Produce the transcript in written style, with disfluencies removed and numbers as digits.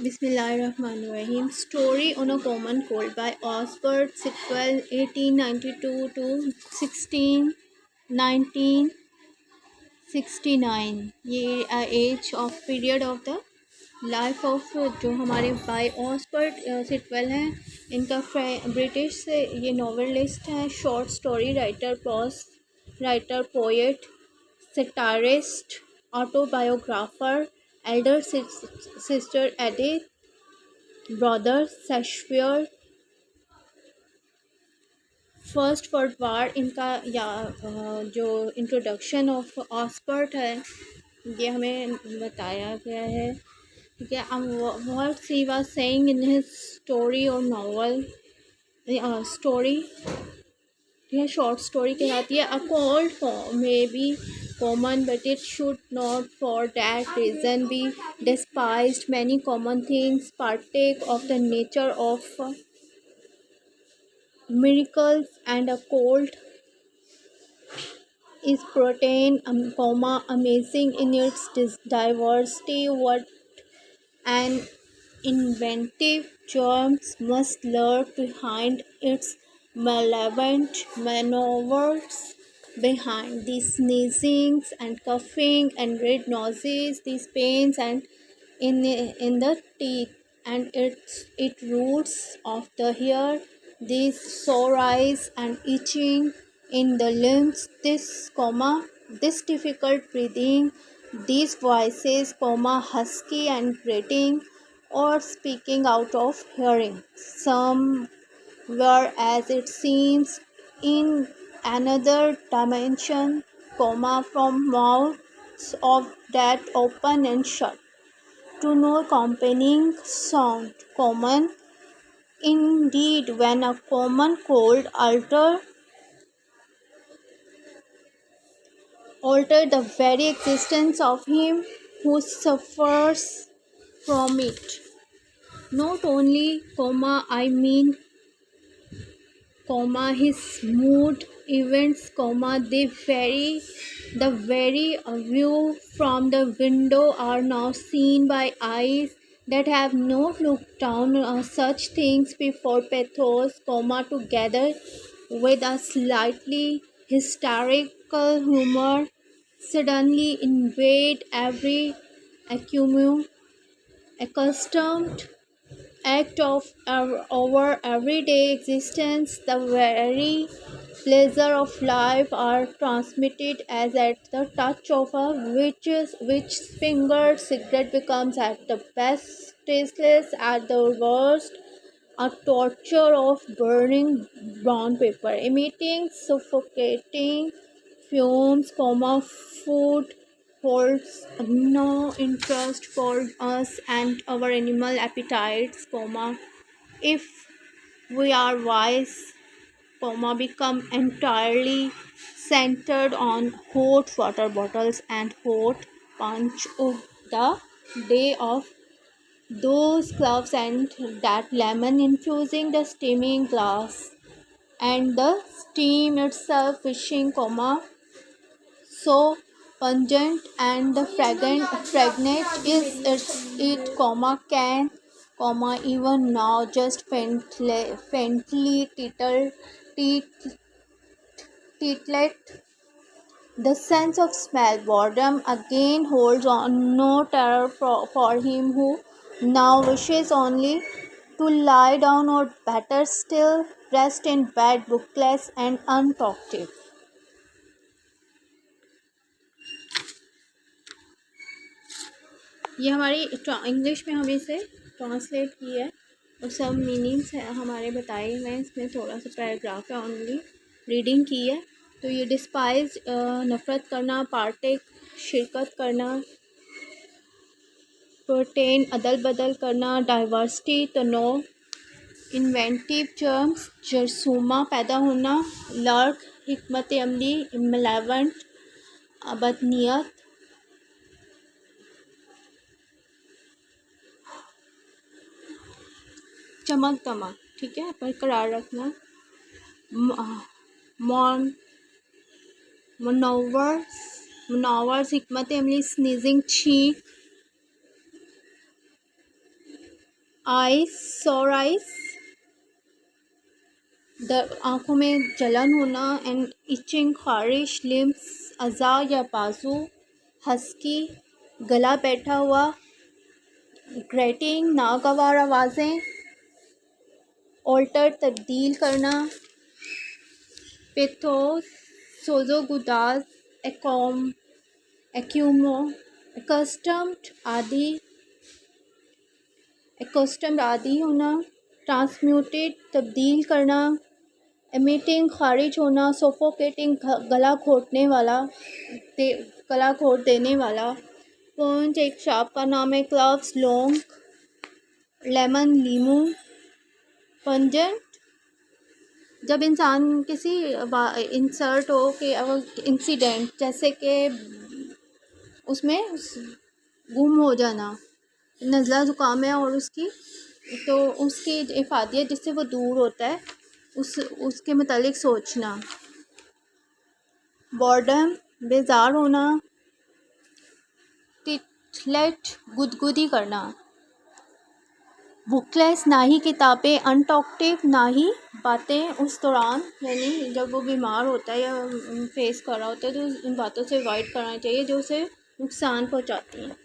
Bismillahirrahmanirrahim. Story on a Common Cold by Osbert Sitwell, 1892 to 1969. ये age of period of the life of जो हमारे bye Osbert Sitwell हैं. इनका British से ये नॉवेलिस्ट हैं, short story writer, prose writer, poet, satirist, autobiographer, elder sister Edith, brother Shakespeare, first world war. इनका या जो इंट्रोडक्शन ऑफ ऑस्बर्ट है ये हमें बताया गया है. ठीक है. What he was saying in his story और नॉवल स्टोरी. यह शॉर्ट स्टोरी कहलाती है. A cold may be common, but it should not for that reason be despised. Many common things partake of the nature of miracles, and a cold is protein, amazing in its diversity. What an inventive germs must lurk behind its malevolent maneuvers, behind these sneezings and coughing and red noses, these pains and in the teeth, and it roots of the hair, these sore eyes and itching in the limbs, this difficult breathing, these voices, husky and grating, or speaking out of hearing. Some were, as it seems, in another dimension, from mouths of that open and shut, to no accompanying sound. Common indeed, when a common cold alter the very existence of him who suffers from it. Not only, I mean, his mood, events, the very view from the window are now seen by eyes that have not looked down on such things before. Pathos, together with a slightly hysterical humor, suddenly invade every accustomed act of our everyday existence. The very pleasure of life are transmitted as at the touch of a witch's finger. Cigarette becomes at the best tasteless, at the worst a torture of burning brown paper, emitting suffocating fumes. Food holds no interest for us and our animal appetites. If we are wise, become entirely centered on hot water bottles and hot punch. Oh, the day of those gloves and that lemon infusing the steaming glass, and the steam itself wishing, so pungent and the fragrant is it, can, even now just faintly titillate the sense of smell. Boredom again holds on no terror for him who now wishes only to lie down, or better still, rest in bed, bookless and untalkative. ये हमारी English में हम इसे translate की है और सब meanings है हमारे बताए हुए हैं. इसमें थोड़ा सा पैराग्राफ है, ओनली रीडिंग की है. तो ये डिस्पाइज नफ़रत करना, पार्टेक शिरकत करना, प्रोटेन अदल बदल करना, डाइवर्सिटी तनोव, इन्वेंटिव जर्म्स जरसूमा पैदा होना, लर्क हिकमत अमली, मलेवेंट बदनीयत, चमक दमक. ठीक है, बरकरार रखना. मॉन मनोवर्स हिकमत अमली, स्नीजिंग छींक, आइस, सोर आइस, आँखों में जलन होना एंड इचिंग, खारिश, लिम्स, अज़ा या बाजू, हस्की, गला बैठा हुआ, ग्रेटिंग, नागवार आवाज़ें, ऑल्टर, तब्दील करना, पेथोस, सोजोगुदास, एकॉम, एक्यूमो, एकस्टम्ड आदि, एकस्टम्ड आदि होना, ट्रांसम्यूटेड, तब्दील करना, एमिटिंग, खारिज होना, सोफोकेटिंग, गला घोटने वाला, गला घोट देने वाला। पॉइंट एक शॉप का नाम है, क्लव्स, लौंग, लेमन, लीमू, पंजेंट, जब इंसान किसी इंसर्ट हो कि इंसिडेंट जैसे कि उसमें गुम हो जाना, नज़ला ज़ुकाम है और उसकी इफादियत जिससे वो दूर होता है उसके मुतालिक सोचना। बॉर्डम, बेजार होना, टिटलेट, गुदगुदी करना। बुकलेस, ना ही किताबें, अनटॉक्टिव, ना ही बातें उस दौरान, यानी जब वो बीमार होता है या फेस कर रहा होता है तो उन बातों से अवॉइड करना चाहिए जो उसे नुकसान पहुंचाती हैं।